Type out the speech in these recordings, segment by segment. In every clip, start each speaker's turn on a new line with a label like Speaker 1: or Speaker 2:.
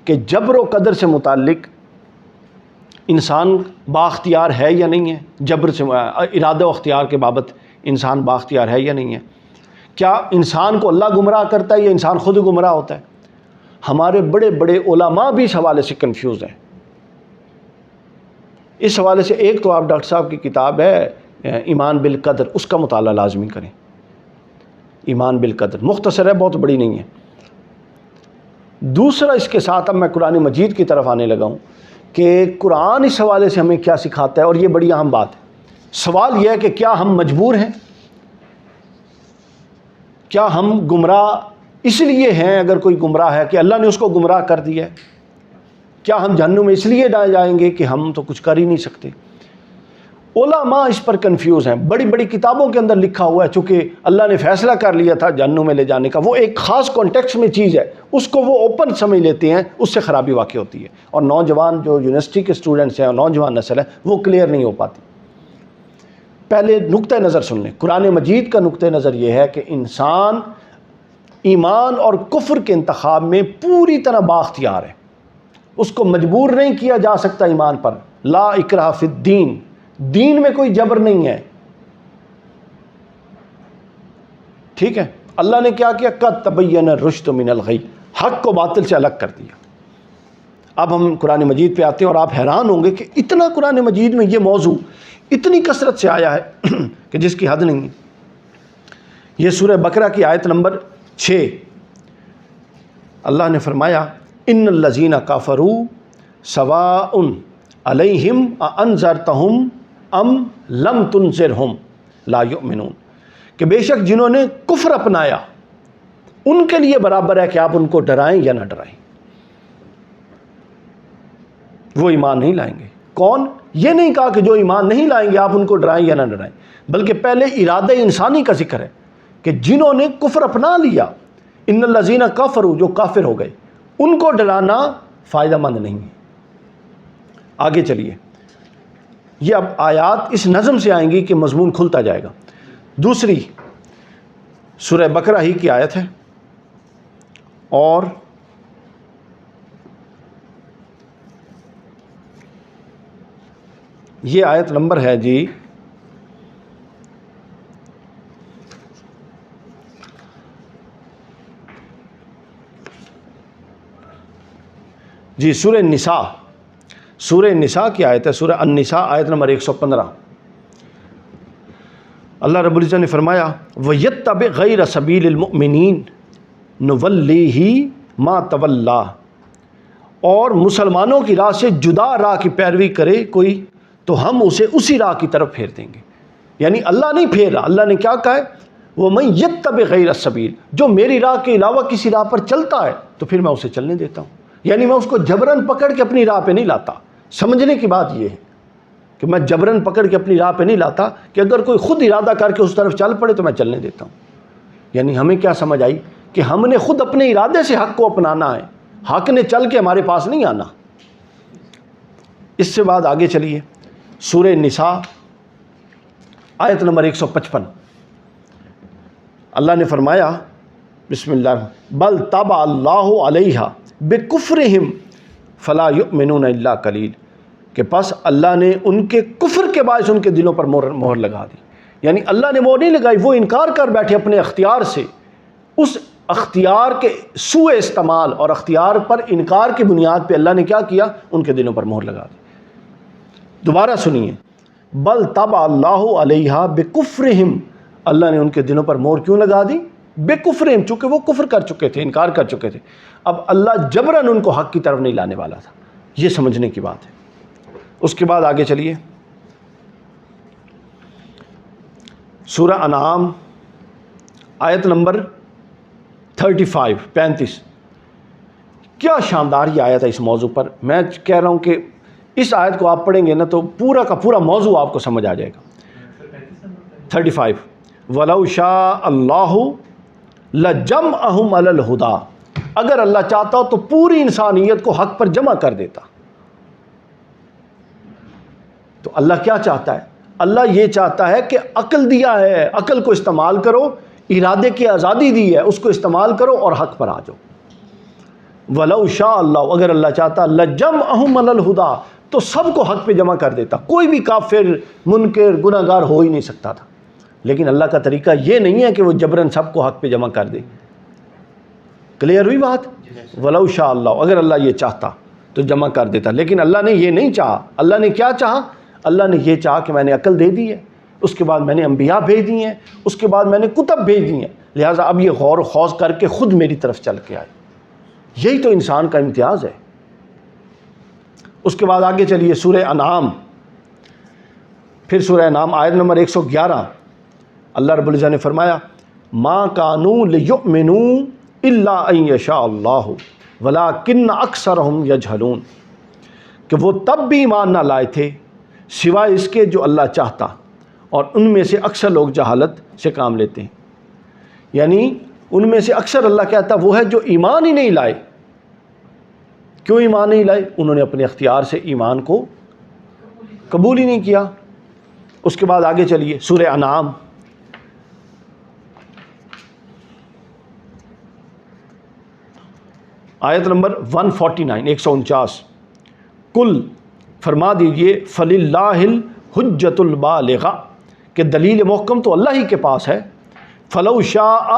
Speaker 1: کہ جبر و قدر سے متعلق انسان بااختیار ہے یا نہیں ہے، جبر سے ارادہ و اختیار کے بابت انسان بااختیار ہے یا نہیں ہے، کیا انسان کو اللہ گمراہ کرتا ہے یا انسان خود گمراہ ہوتا ہے؟ ہمارے بڑے بڑے علماء بھی اس حوالے سے کنفیوز ہیں۔ اس حوالے سے ایک تو آپ ڈاکٹر صاحب کی کتاب ہے ایمان بالقدر، اس کا مطالعہ لازمی کریں۔ ایمان بالقدر مختصر ہے، بہت بڑی نہیں ہے۔ دوسرا اس کے ساتھ اب میں قرآن مجید کی طرف آنے لگا ہوں کہ قرآن اس حوالے سے ہمیں کیا سکھاتا ہے، اور یہ بڑی اہم بات ہے۔ سوال یہ ہے کہ کیا ہم مجبور ہیں؟ کیا ہم گمراہ اس لیے ہیں، اگر کوئی گمراہ ہے کہ اللہ نے اس کو گمراہ کر دیا ہے؟ کیا ہم جہنم میں اس لیے ڈالے جائیں گے کہ ہم تو کچھ کر ہی نہیں سکتے؟ علماء اس پر کنفیوز ہیں، بڑی بڑی کتابوں کے اندر لکھا ہوا ہے، چونکہ اللہ نے فیصلہ کر لیا تھا جہنم میں لے جانے کا، وہ ایک خاص کانٹیکسٹ میں چیز ہے، اس کو وہ اوپن سمجھ لیتے ہیں، اس سے خرابی واقع ہوتی ہے، اور نوجوان جو یونیورسٹی کے اسٹوڈنٹس ہیں اور نوجوان نسل ہے وہ کلیئر نہیں ہو پاتی۔ پہلے نقطہ نظر سن لیں، قرآن مجید کا نقطہ نظر یہ ہے کہ انسان ایمان اور کفر کے انتخاب میں پوری طرح بااختیار ہے، اس کو مجبور نہیں کیا جا سکتا ایمان پر۔ لا اکراہ فی الدین، دین میں کوئی جبر نہیں ہے، ٹھیک ہے؟ اللہ نے کیا کیا؟ قد تبین الرشد من الغی، حق کو باطل سے الگ کر دیا۔ اب ہم قرآن مجید پہ آتے ہیں، اور آپ حیران ہوں گے کہ اتنا قرآن مجید میں یہ موضوع اتنی کثرت سے آیا ہے کہ جس کی حد نہیں ہے۔ یہ سورہ بقرہ کی آیت نمبر 6، اللہ نے فرمایا ان الذین کفروا سواء علیہم اانذرتہم ام لم تنذرہم لا یؤمنون، کہ بے شک جنہوں نے کفر اپنایا ان کے لیے برابر ہے کہ آپ ان کو ڈرائیں یا نہ ڈرائیں، وہ ایمان نہیں لائیں گے۔ کون؟ یہ نہیں کہا کہ جو ایمان نہیں لائیں گے آپ ان کو ڈرائیں یا نہ ڈرائیں، بلکہ پہلے ارادہ انسانی کا ذکر ہے کہ جنہوں نے کفر اپنا لیا، ان الذین کفروا، جو کافر ہو گئے، ان کو ڈرانا فائدہ مند نہیں ہے۔ آگے چلیے، یہ اب آیات اس نظم سے آئیں گی کہ مضمون کھلتا جائے گا۔ دوسری سورہ بقرہ ہی کی آیت ہے، اور یہ آیت نمبر ہے جی سورہ النساء، سورہ النساء کی آیت ہے، سورہ النساء آیت نمبر 115۔ اللہ رب العزت نے فرمایا وَيَتَّبِعْ غَيْرَ سَبِيلِ الْمُؤْمِنِينَ نُوَلِّهِ مَا تَوَلَّىٰ، اور مسلمانوں کی راہ سے جدا راہ کی پیروی کرے کوئی تو ہم اسے اسی راہ کی طرف پھیر دیں گے۔ یعنی اللہ نہیں پھیر رہا، اللہ نے کیا کہا ہے؟ وَمَن يَتَّبِعْ غَيْرَ السَّبِيلِ، جو میری راہ کے علاوہ کسی راہ پر چلتا ہے تو پھر میں اسے چلنے دیتا ہوں۔ یعنی میں اس کو جبراً پکڑ کے اپنی راہ پہ نہیں لاتا۔ سمجھنے کی بات یہ ہے کہ میں جبراً پکڑ کے اپنی راہ پہ نہیں لاتا، کہ اگر کوئی خود ارادہ کر کے اس طرف چل پڑے تو میں چلنے دیتا ہوں۔ یعنی ہمیں کیا سمجھ آئی کہ ہم نے خود اپنے ارادے سے حق کو اپنانا ہے، حق نے چل کے ہمارے پاس نہیں آنا۔ اس سے بعد آگے چلیے، سورہ النساء آیت نمبر 155، اللہ نے فرمایا بسم اللہ بل طبع اللہ علیہا بکفرہم فلا یؤمنون الا قلیل، کہ پس اللہ نے ان کے کفر کے باعث ان کے دلوں پر مہر لگا دی۔ یعنی اللہ نے مہر نہیں لگائی، وہ انکار کر بیٹھے اپنے اختیار سے، اس اختیار کے سوء استعمال اور اختیار پر انکار کی بنیاد پہ اللہ نے کیا کیا؟ ان کے دلوں پر مہر لگا دی۔ دوبارہ سنیے، بل طبع اللہ علیہا بکفرہم، اللہ نے ان کے دلوں پر مہر کیوں لگا دی؟ بکفرہم، چونکہ وہ کفر کر چکے تھے، انکار کر چکے تھے۔ اب اللہ جبراً ان کو حق کی طرف نہیں لانے والا تھا، یہ سمجھنے کی بات ہے۔ اس کے بعد آگے چلیے، سورہ انعام آیت نمبر 35 کیا شاندار یہ آیت ہے اس موضوع پر۔ میں کہہ رہا ہوں کہ اس آیت کو آپ پڑھیں گے نا تو پورا کا پورا موضوع آپ کو سمجھ آ جائے گا۔ 35 وَلَوْ شَاءَ اللَّهُ لَجَمْعَهُمْ عَلَى الْهُدَىٰ، اگر اللہ چاہتا ہو تو پوری انسانیت کو حق پر جمع کر دیتا۔ تو اللہ کیا چاہتا ہے؟ اللہ یہ چاہتا ہے کہ عقل دیا ہے، عقل کو استعمال کرو، ارادے کی آزادی دی ہے، اس کو استعمال کرو اور حق پر آ جاؤ۔ ولو شاء اللہ، اگر اللہ چاہتا لجمعہم علی الہدی، تو سب کو حق پہ جمع کر دیتا، کوئی بھی کافر منکر گناہ گار ہو ہی نہیں سکتا تھا۔ لیکن اللہ کا طریقہ یہ نہیں ہے کہ وہ جبراً سب کو حق پہ جمع کر دے۔ کلیئر ہوئی بات؟ ولو شاء اللہ، اگر اللہ یہ چاہتا تو جمع کر دیتا، لیکن اللہ نے یہ نہیں چاہا۔ اللہ نے کیا چاہا؟ اللہ نے یہ چاہا کہ میں نے عقل دے دی ہے، اس کے بعد میں نے انبیاء بھیج دی ہیں، اس کے بعد میں نے کتب بھیج دی ہیں، لہٰذا اب یہ غور و خوض کر کے خود میری طرف چل کے آئے۔ یہی تو انسان کا امتیاز ہے۔ اس کے بعد آگے چلیے سورہ انعام، پھر سورہ انعام آیت نمبر 111، اللہ رب العزت نے فرمایا ما کانوا لیؤمنوا الا ان یشاء اللہ ولکن اکثرهم یجہلون، کہ وہ تب بھی ایمان نہ لائے تھے سوائے اس کے جو اللہ چاہتا، اور ان میں سے اکثر لوگ جہالت سے کام لیتے ہیں۔ یعنی ان میں سے اکثر اللہ کہتا وہ ہے جو ایمان ہی نہیں لائے۔ کیوں ایمان نہیں لائے؟ انہوں نے اپنے اختیار سے ایمان کو قبول ہی نہیں کیا۔ اس کے بعد آگے چلیے سورہ انعام، آیت نمبر 149، 149، کل فرما دیجئے فللہ الحجۃ البالغہ، کہ دلیل محکم تو اللہ ہی کے پاس ہے۔ فلو شاء،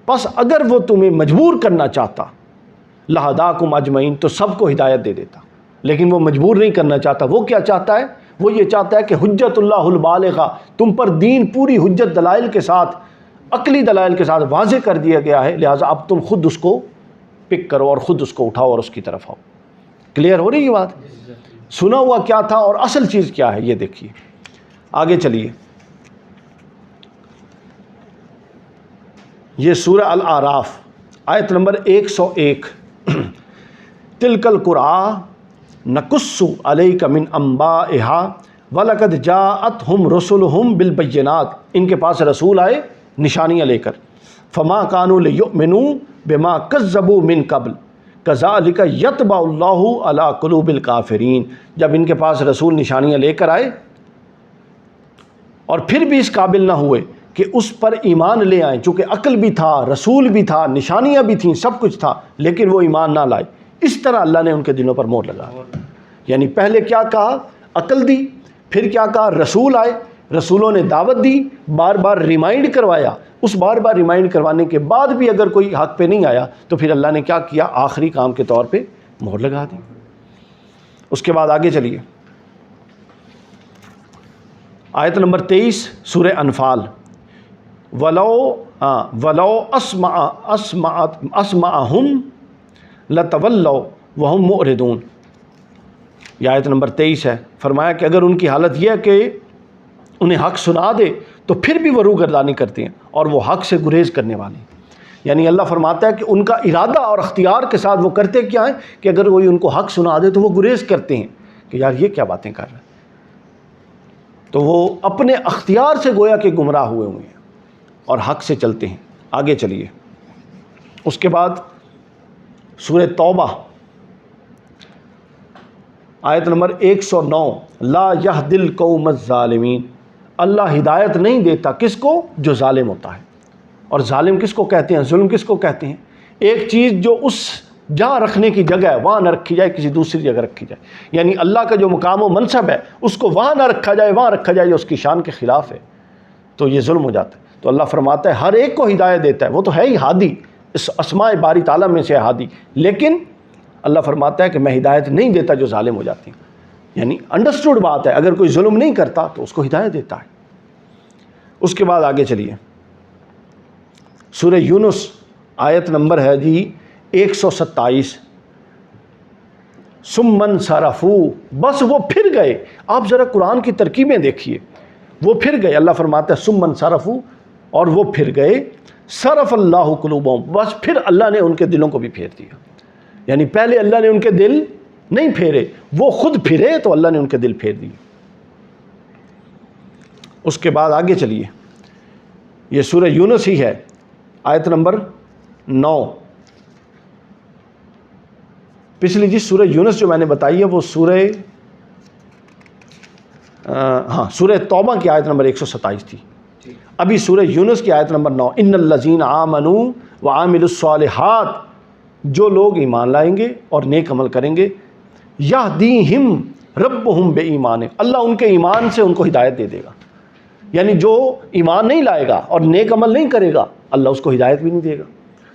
Speaker 1: پس اگر وہ تمہیں مجبور کرنا چاہتا، لہداکم اجمعین، تو سب کو ہدایت دے دیتا، لیکن وہ مجبور نہیں کرنا چاہتا۔ وہ کیا چاہتا ہے؟ وہ یہ چاہتا ہے کہ حجت اللہ البالغہ، تم پر دین پوری حجت دلائل کے ساتھ، عقلی دلائل کے ساتھ واضح کر دیا گیا ہے، لہٰذا اب تم خود اس کو پک کرو اور خود اس کو اٹھاؤ اور اس کی طرف آؤ۔ کلیئر ہو رہی ہے بات؟ سنا ہوا کیا تھا اور اصل چیز کیا ہے، یہ دیکھیے۔ آگے چلیے، یہ سورہ الاعراف آیت نمبر 101، تلک القری نقص علیک من انبائها ولقد جاءتهم رسلهم بالبینات، ان کے پاس رسول آئے نشانیاں لے کر، فما كانوا ليؤمنوا بما كذبوا من قبل کذالک یطبع اللہ علی قلوب الکافرین، جب ان کے پاس رسول نشانیاں لے کر آئے اور پھر بھی اس قابل نہ ہوئے کہ اس پر ایمان لے آئیں، چونکہ عقل بھی تھا، رسول بھی تھا، نشانیاں بھی تھیں، سب کچھ تھا، لیکن وہ ایمان نہ لائے، اس طرح اللہ نے ان کے دلوں پر مہر لگا۔ یعنی پہلے کیا کہا؟ عقل دی، پھر کیا کہا؟ رسول آئے، رسولوں نے دعوت دی، بار بار ریمائنڈ کروایا، اس بار بار ریمائنڈ کروانے کے بعد بھی اگر کوئی حق پہ نہیں آیا تو پھر اللہ نے کیا کیا؟ آخری کام کے طور پہ مہر لگا دی۔ اس کے بعد آگے چلیے آیت نمبر 23 سورہ انفال، ولو اسمعہم لتولوا وہم معرضون، یہ آیت نمبر 23 ہے۔ فرمایا کہ اگر ان کی حالت یہ ہے کہ انہیں حق سنا دے تو پھر بھی وہ روگردانی کرتے ہیں اور وہ حق سے گریز کرنے والے ہیں۔ یعنی اللہ فرماتا ہے کہ ان کا ارادہ اور اختیار کے ساتھ وہ کرتے کیا ہیں کہ اگر کوئی ان کو حق سنا دے تو وہ گریز کرتے ہیں کہ یار یہ کیا باتیں کر رہے ہیں، تو وہ اپنے اختیار سے گویا کہ گمراہ ہوئے ہیں اور حق سے چلتے ہیں۔ آگے چلیے، اس کے بعد سورہ توبہ آیت نمبر 109، لا یہدی القوم الظالمین، اللہ ہدایت نہیں دیتا کس کو؟ جو ظالم ہوتا ہے۔ اور ظالم کس کو کہتے ہیں؟ ظلم کس کو کہتے ہیں؟ ایک چیز جو اس جہاں رکھنے کی جگہ ہے وہاں نہ رکھی جائے، کسی دوسری جگہ رکھی جائے، یعنی اللہ کا جو مقام و منصب ہے اس کو وہاں نہ رکھا جائے، وہاں رکھا جائے جو اس کی شان کے خلاف ہے، تو یہ ظلم ہو جاتا ہے۔ تو اللہ فرماتا ہے ہر ایک کو ہدایت دیتا ہے، وہ تو ہے ہی ہادی، اس اسماء باری تعالیٰ میں سے ہے ہادی، لیکن اللہ فرماتا ہے کہ میں ہدایت نہیں دیتا جو ظالم ہو جاتے ہیں۔ یعنی انڈرسٹوڈ بات ہے، اگر کوئی ظلم نہیں کرتا تو اس کو ہدایت دیتا ہے۔ اس کے بعد آگے چلیے سورہ یونس آیت نمبر ہے جی 127، ثم انصرفوا، بس وہ پھر گئے۔ آپ ذرا قرآن کی ترکیبیں دیکھیے، وہ پھر گئے، اللہ فرماتا ہے ثم انصرفوا، اور وہ پھر گئے، صرف اللہ قلوبہم، بس پھر اللہ نے ان کے دلوں کو بھی پھیر دیا۔ یعنی پہلے اللہ نے ان کے دل نہیں پھیرے، وہ خود پھرے تو اللہ نے ان کے دل پھیر دیے۔ اس کے بعد آگے چلیے، یہ سورہ یونس ہی ہے، آیت نمبر 9۔ پچھلی جس سورہ یونس جو میں نے بتائی ہے وہ سورہ توبہ کی آیت نمبر 127 تھی، ابھی سورہ یونس کی آیت نمبر 9، ان الذین آمنوا وعملوا الصالحات جو لوگ ایمان لائیں گے اور نیک عمل کریں گے، یہدیہم ربہم بے ایمان، اللہ ان کے ایمان سے ان کو ہدایت دے دے گا. یعنی جو ایمان نہیں لائے گا اور نیک عمل نہیں کرے گا اللہ اس کو ہدایت بھی نہیں دے گا.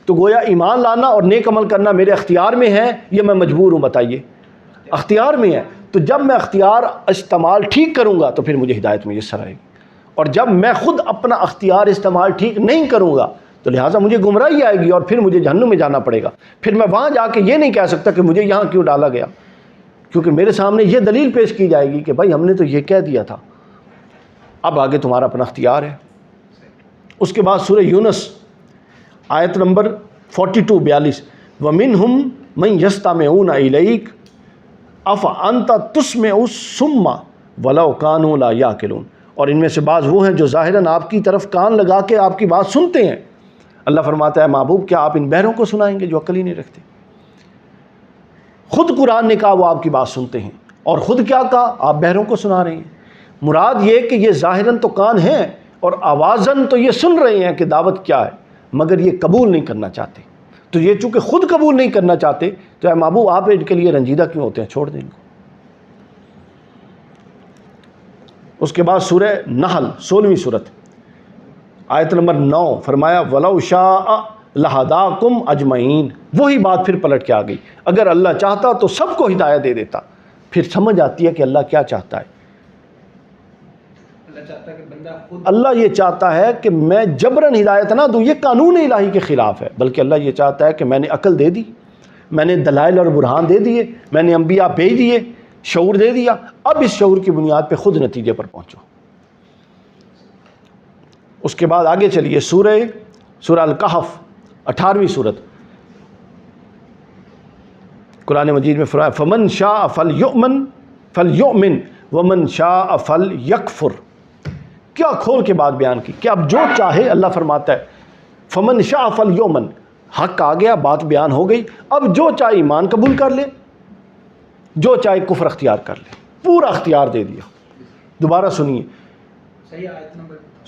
Speaker 1: تو گویا ایمان لانا اور نیک عمل کرنا میرے اختیار میں ہے یا میں مجبور ہوں؟ بتائیے. اختیار میں ہے. تو جب میں اختیار استعمال ٹھیک کروں گا تو پھر مجھے ہدایت میسر آئے گی، اور جب میں خود اپنا اختیار استعمال ٹھیک نہیں کروں گا تو لہٰذا مجھے گمراہی آئے گی اور پھر مجھے جہنم میں جانا پڑے گا. پھر میں وہاں جا کے یہ نہیں کہہ سکتا کہ مجھے یہاں کیوں ڈالا گیا، کیونکہ میرے سامنے یہ دلیل پیش کی جائے گی کہ بھائی ہم نے تو یہ کہہ دیا تھا، اب آگے تمہارا اپنا اختیار ہے. اس کے بعد سورہ یونس آیت نمبر 42 وَمِنْهُمْ مَنْ يَسْتَمِعُونَ إِلَيْكَ أَفَأَنْتَ تُسْمِعُ الصُّمَّ وَلَوْ كَانُوا لَا يَعْقِلُونَ. اور ان میں سے بعض وہ ہیں جو ظاہراً آپ کی طرف کان لگا کے آپ کی بات سنتے ہیں. اللہ فرماتا ہے محبوب کیا آپ ان بہروں کو سنائیں گے جو عقل ہی نہیں رکھتے؟ خود قرآن نے کہا وہ آپ کی بات سنتے ہیں، اور خود کیا کہا؟ آپ بہروں کو سنا رہے ہیں. مراد یہ کہ یہ ظاہراً تو کان ہیں اور آوازاً تو یہ سن رہے ہیں کہ دعوت کیا ہے، مگر یہ قبول نہیں کرنا چاہتے. تو یہ چونکہ خود قبول نہیں کرنا چاہتے تو اے محبوب آپ ان کے لیے رنجیدہ کیوں ہوتے ہیں؟ چھوڑ دیں ان کو. اس کے بعد سورہ نحل 16ویں سورت آیت نمبر 9 فرمایا وَلَوْ شَاءَ لَهَدَاكُمْ أَجْمَعِينَ. وہی بات پھر پلٹ کے آ گئی. اگر اللہ چاہتا تو سب کو ہدایت دے دیتا. پھر سمجھ آتی ہے کہ اللہ کیا چاہتا ہے. اللہ یہ چاہتا ہے کہ میں جبراً ہدایت نہ دوں، یہ قانون الہی کے خلاف ہے، بلکہ اللہ یہ چاہتا ہے کہ میں نے عقل دے دی، میں نے دلائل اور برہان دے دیے، میں نے انبیاء بھیج دیے، شعور دے دیا، اب اس شعور کی بنیاد پہ خود نتیجے پر پہنچو. اس کے بعد آگے چلیے سورہ الکہف 18ویں سورت. قرآن مجید میں فرمایا فمن شاء فلیؤمن ومن شاء فلیکفر. کیا کھول کے بات بیان کی کہ اب جو چاہے، اللہ فرماتا ہے فمن شاء فلیؤمن، حق آ گیا، بات بیان ہو گئی، اب جو چاہے ایمان قبول کر لے، جو چاہے کفر اختیار کر لے، پورا اختیار دے دیا. دوبارہ سنیے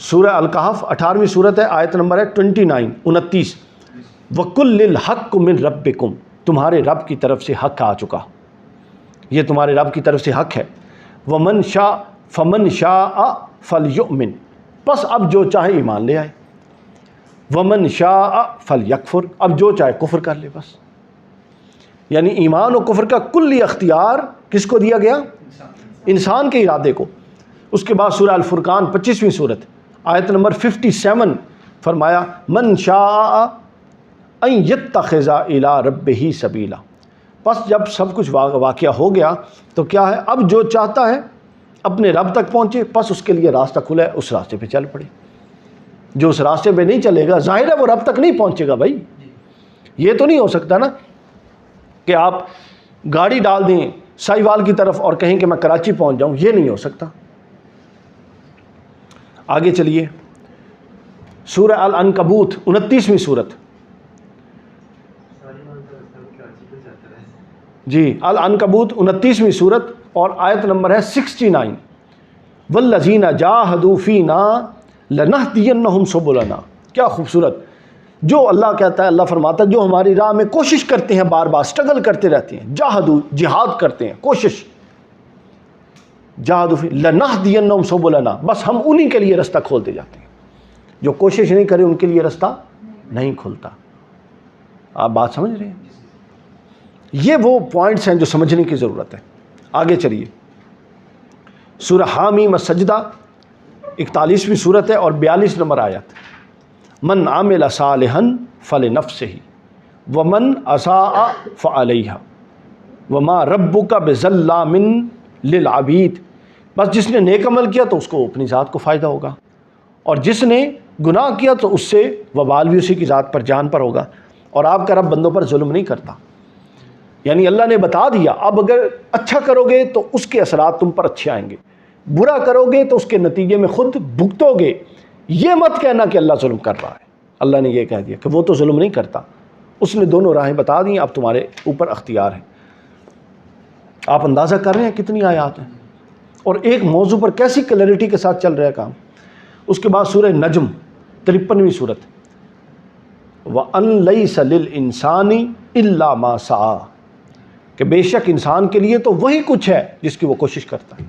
Speaker 1: سورہ الکہف 18ویں سورت ہے، آیت نمبر ہے 29. وَقُلْ لِلْحَقُّ مِنْ رَبِّكُمْ. تمہارے رب کی طرف سے حق آ چکا، یہ تمہارے رب کی طرف سے حق ہے. وَمَنْ شَاءَ فَمَنْ شَاءَ فَلْيُؤْمِنْ. بس اب جو چاہے ایمان لے آئے. وَمَنْ شَاءَ فَلْيَكْفُرْ. اب جو چاہے کفر کر لے. بس یعنی ایمان و کفر کا کلی اختیار کس کو دیا گیا؟ انسان کے ارادے کو. اس کے بعد سورہ الفرقان 25ویں سورت آیت نمبر 57 فرمایا من شاء ان یتخذ الی ربہ سبیلا. پس جب سب کچھ واقعہ ہو گیا تو کیا ہے؟ اب جو چاہتا ہے اپنے رب تک پہنچے، پس اس کے لیے راستہ کھلا ہے، اس راستے پہ چل پڑے. جو اس راستے پہ نہیں چلے گا ظاہر ہے وہ رب تک نہیں پہنچے گا. بھائی یہ تو نہیں ہو سکتا نا کہ آپ گاڑی ڈال دیں سائیوال کی طرف اور کہیں کہ میں کراچی پہنچ جاؤں، یہ نہیں ہو سکتا. آگے چلیے سورہ العنکبوت 29ویں سورت. جی العنکبوت 29ویں سورت اور آیت نمبر ہے 69 والذین جاہدوا فینا لنہدینہم سبلنا. کیا خوبصورت. جو اللہ کہتا ہے، اللہ فرماتا ہے جو ہماری راہ میں کوشش کرتے ہیں، بار بار سٹرگل کرتے رہتے ہیں، جاہدوا جہاد کرتے ہیں، کوشش، جاہدوا فی لنہدینہم سبلنا، بس ہم انہی کے لیے رستہ کھولتے جاتے ہیں. جو کوشش نہیں کرے ان کے لیے رستہ نہیں کھلتا. آپ بات سمجھ رہے ہیں؟ یہ وہ پوائنٹس ہیں جو سمجھنے کی ضرورت ہے. آگے چلیے سورہ حامیم السجدہ 41ویں سورت ہے اور 42 نمبر آیت. من عمل صالحا فلنفسہ ومن اساء فعلیہا وما ربک بظلام للعبید. بس جس نے نیک عمل کیا تو اس کو اپنی ذات کو فائدہ ہوگا، اور جس نے گناہ کیا تو اس سے وبال بھی اسی کی ذات پر، جان پر ہوگا. اور آپ کا رب بندوں پر ظلم نہیں کرتا. یعنی اللہ نے بتا دیا اب اگر اچھا کرو گے تو اس کے اثرات تم پر اچھے آئیں گے، برا کرو گے تو اس کے نتیجے میں خود بھگتو گے. یہ مت کہنا کہ اللہ ظلم کر رہا ہے. اللہ نے یہ کہہ دیا کہ وہ تو ظلم نہیں کرتا، اس نے دونوں راہیں بتا دی، اب تمہارے اوپر اختیار ہے. آپ اندازہ کر رہے ہیں کتنی آیات ہیں اور ایک موضوع پر کیسی کلیئرٹی کے ساتھ چل رہا ہے کام. اس کے بعد سورہ نجم 53ویں سورت وَأَن لَيْسَ لِلْإِنسَانِ إِلَّا مَا سَعَى، کہ بے شک انسان کے لیے تو وہی کچھ ہے جس کی وہ کوشش کرتا ہے۔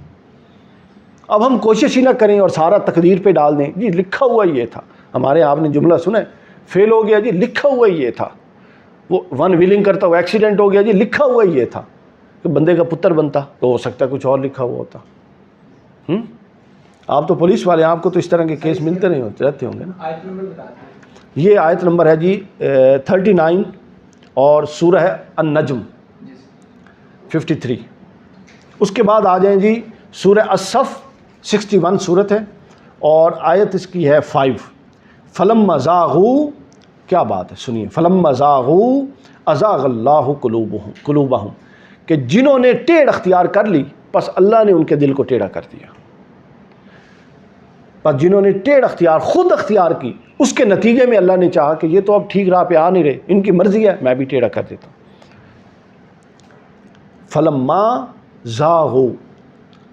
Speaker 1: اب ہم کوشش ہی نہ کریں اور سارا تقدیر پہ ڈال دیں، جی لکھا ہوا یہ تھا، ہمارے آپ نے جملہ سنا ہے، فیل ہو گیا جی لکھا ہوا یہ تھا، وہ ون ویلنگ کرتا وہ ایکسیڈنٹ ہو گیا جی لکھا ہوا یہ تھا، کہ بندے کا پتر بنتا تو ہو سکتا ہے کچھ اور لکھا ہوا ہوتا۔ آپ تو پولیس والے، آپ کو تو اس طرح کے کیس ملتے نہیں ہوتے رہتے ہوں گے نا۔ یہ آیت نمبر ہے جی 39 اور سورہ ہے النجم 53۔ اس کے بعد آ جائیں جی سورہ الصف 61 صورت ہے اور آیت اس کی ہے 5۔ فلما زاغوا، کیا بات ہے سنیے، فلما زاغوا ازاغ اللہ قلوبہم، کہ جنہوں نے ٹیڑھ اختیار کر لی پس اللہ نے ان کے دل کو ٹیڑھا کر دیا۔ پس جنہوں نے ٹیڑھ اختیار خود اختیار کی، اس کے نتیجے میں اللہ نے چاہا کہ یہ تو اب ٹھیک راہ پہ آ نہیں رہے، ان کی مرضی ہے میں بھی ٹیڑھا کر دیتا ہوں۔ فلما زاغوا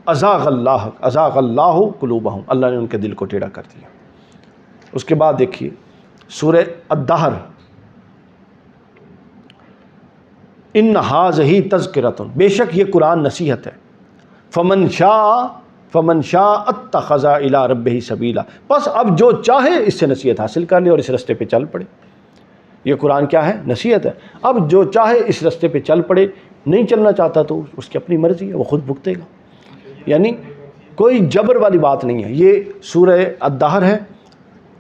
Speaker 1: ازاغ اللہ قلوبہم، اللہ نے ان کے دل کو ٹیڑھا کر دیا۔ اس کے بعد دیکھیے سورہ الدہر، ان ھذہ تذکرۃ، بے شک یہ قرآن نصیحت ہے، فمن شاء اتخذ الی ربہ سبیلا، بس اب جو چاہے اس سے نصیحت حاصل کر لے اور اس رستے پہ چل پڑے۔ یہ قرآن کیا ہے؟ نصیحت ہے۔ اب جو چاہے اس رستے پہ چل پڑے، نہیں چلنا چاہتا تو اس کی اپنی مرضی ہے، وہ خود بھگتے گا، یعنی کوئی جبر والی بات نہیں ہے۔ یہ سورہ الدہر ہے،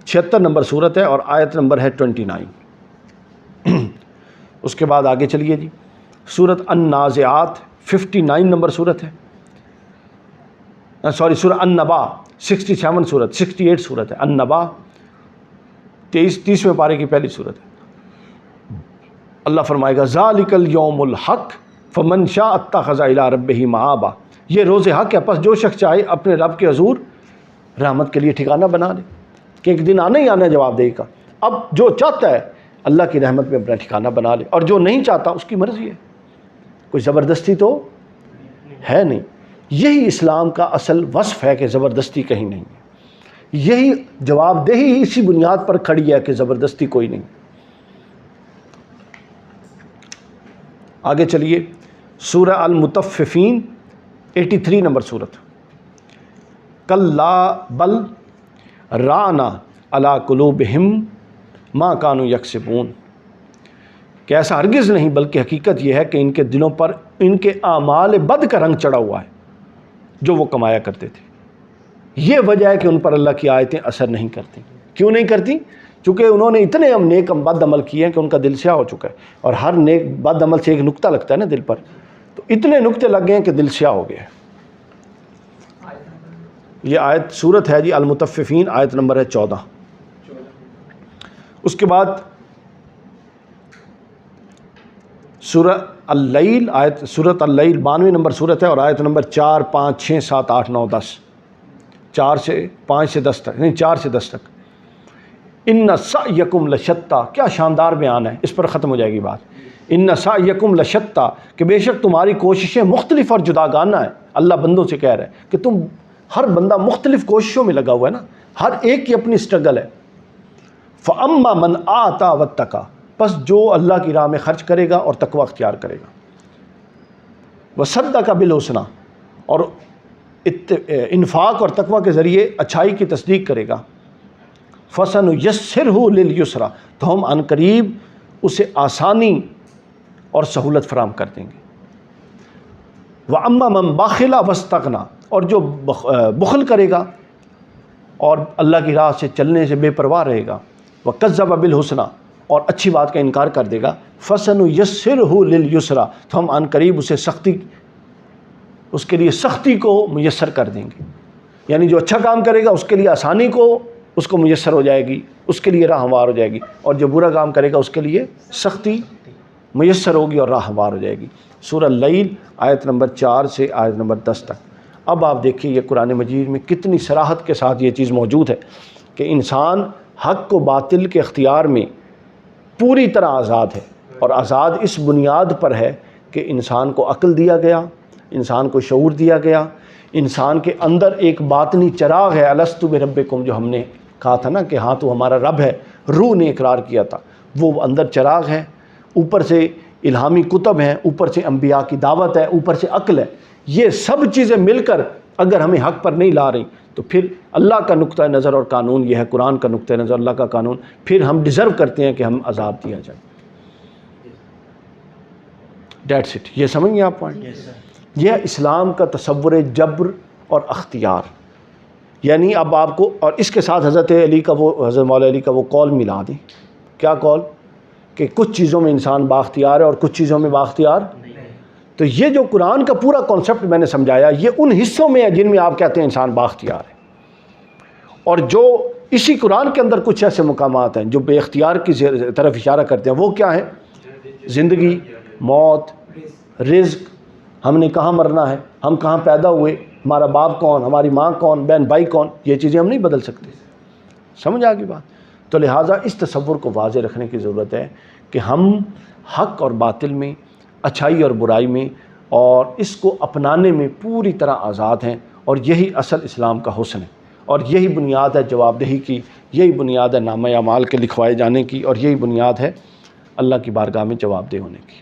Speaker 1: 76 نمبر صورت ہے اور آیت نمبر ہے 29۔ اس کے بعد آگے چلیے جی سورۃ النازعات 59 نمبر صورت ہے، سورہ النبا 67 صورت 68 صورت ہے، النبا 30ویں پارے کی پہلی صورت ہے۔ اللہ فرمائے گا ذالک الیوم الحق فمن شاء اتخذ الی ربہ مآبا، یہ روز حق ہے، پس جو شخص چاہے اپنے رب کے حضور رحمت کے لیے ٹھکانہ بنا لے، کہ ایک دن آنا ہی آنا ہے جواب دہی کا۔ اب جو چاہتا ہے اللہ کی رحمت میں اپنا ٹھکانہ بنا لے، اور جو نہیں چاہتا اس کی مرضی ہے، کوئی زبردستی تو ہے نہیں۔ یہی اسلام کا اصل وصف ہے کہ زبردستی کہیں نہیں ہے، یہی جواب دہی اسی بنیاد پر کھڑی ہے کہ زبردستی کوئی نہیں۔ آگے چلیے سورہ المطففین 83 نمبر صورت، کلا بل رانا علی قلوبہم ما کانوا یکسبون، کہ ایسا ہرگز نہیں بلکہ حقیقت یہ ہے کہ ان کے دلوں پر ان کے اعمال بد کا رنگ چڑھا ہوا ہے جو وہ کمایا کرتے تھے۔ یہ وجہ ہے کہ ان پر اللہ کی آیتیں اثر نہیں کرتی۔ کیوں نہیں کرتی؟ چونکہ انہوں نے اتنے نیک بد عمل کیے ہیں کہ ان کا دل سیاہ ہو چکا ہے، اور ہر نیک بد عمل سے ایک نقطہ لگتا ہے نا دل پر، تو اتنے نقطے لگ گئے ہیں کہ دل سیاہ ہو گیا ہے۔ یہ آیت صورت ہے جی المطففین، آیت نمبر ہے 14۔ اس کے بعد سورہ اللیل، سورۃ اللیل 92 نمبر صورت ہے اور آیت نمبر 4 5 6 7 8 9 10، 4 سے 5 سے 10 تک، نہیں 4 سے 10 تک۔ ان سعیکم لشتیٰ، کیا شاندار بیان ہے، اس پر ختم ہو جائے گی بات۔ ان سعیکم لشتیٰ، کہ بے شک تمہاری کوششیں مختلف اور جداگانہ ہیں۔ اللہ بندوں سے کہہ رہا ہے کہ تم، ہر بندہ مختلف کوششوں میں لگا ہوا ہے نا، ہر ایک کی اپنی اسٹرگل ہے۔ فَأَمَّا مَنْ آتَى وَاتَّقَى، پس جو اللہ کی راہ میں خرچ کرے گا اور تقوی اختیار کرے گا، وَصَدَّقَ بِالْحُسْنَى، اور انفاق اور تقوی کے ذریعے اچھائی کی تصدیق کرے گا، فَسَنُيَسِّرْهُ لِلْيُسْرَى، تو ہم عن قریب اسے آسانی اور سہولت فراہم کر دیں گے۔ وَأَمَّا مَنْ بَخِلَ وَاسْتَغْنَى، اور جو بخل کرے گا اور اللہ کی راہ سے چلنے سے بے پرواہ رہے گا، وَكَذَّبَ بِالْحُسْنَى، اور اچھی بات کا انکار کر دے گا، فَسَنُيَسِّرْهُ لِلْيُسْرَى، تو ہم عن قریب اس کے لیے سختی کو میسر کر دیں گے۔ یعنی جو اچھا کام کرے گا اس کے لیے آسانی کو اس کو میسر ہو جائے گی، اس کے لیے راہ ہموار ہو جائے گی، اور جو برا کام کرے گا اس کے لیے سختی میسر ہوگی اور راہ ہموار ہو جائے گی۔ سورہ اللیل آیت نمبر 4 سے آیت نمبر 10 تک۔ اب آپ دیکھیے یہ قرآن مجید میں کتنی صراحت کے ساتھ یہ چیز موجود ہے کہ انسان حق و باطل کے اختیار میں پوری طرح آزاد ہے، اور آزاد اس بنیاد پر ہے کہ انسان کو عقل دیا گیا، انسان کو شعور دیا گیا، انسان کے اندر ایک باطنی چراغ ہے، الستو بربکم، جو ہم نے کہا تھا نا کہ ہاں تو ہمارا رب ہے، روح نے اقرار کیا تھا، وہ اندر چراغ ہے، اوپر سے الہامی کتب ہیں، اوپر سے انبیاء کی دعوت ہے، اوپر سے عقل ہے. یہ سب چیزیں مل کر اگر ہمیں حق پر نہیں لا رہی تو پھر اللہ کا نقطہ نظر اور قانون یہ ہے، قرآن کا نقطہ نظر، اللہ کا قانون، پھر ہم ڈیزرو کرتے ہیں کہ ہم عذاب دیا جائے. That's it. یہ سمجھ گئے آپ پوائنٹ؟ یہ اسلام کا تصور جبر اور اختیار. یعنی اب آپ کو، اور اس کے ساتھ حضرت علی کا وہ، حضرت مولا علی کا وہ قول ملا دیں. کیا قول؟ کہ کچھ چیزوں میں انسان بااختیار ہے اور کچھ چیزوں میں بااختیار نہیں. تو یہ جو قرآن کا پورا کانسیپٹ میں نے سمجھایا، یہ ان حصوں میں ہے جن میں آپ کہتے ہیں انسان بااختیار ہے، اور جو اسی قرآن کے اندر کچھ ایسے مقامات ہیں جو بے اختیار کی طرف اشارہ کرتے ہیں. وہ کیا ہیں؟ زندگی، موت، رزق، ہم نے کہاں مرنا ہے، ہم کہاں پیدا ہوئے، ہمارا باپ کون، ہماری ماں کون، بہن بھائی کون، یہ چیزیں ہم نہیں بدل سکتے. سمجھ آ گئی بات؟ تو لہٰذا اس تصور کو واضح رکھنے کی ضرورت ہے کہ ہم حق اور باطل میں، اچھائی اور برائی میں، اور اس کو اپنانے میں پوری طرح آزاد ہیں، اور یہی اصل اسلام کا حسن ہے، اور یہی بنیاد ہے جواب دہی کی، یہی بنیاد ہے نامہ اعمال کے لکھوائے جانے کی، اور یہی بنیاد ہے اللہ کی بارگاہ میں جواب دہ ہونے کی.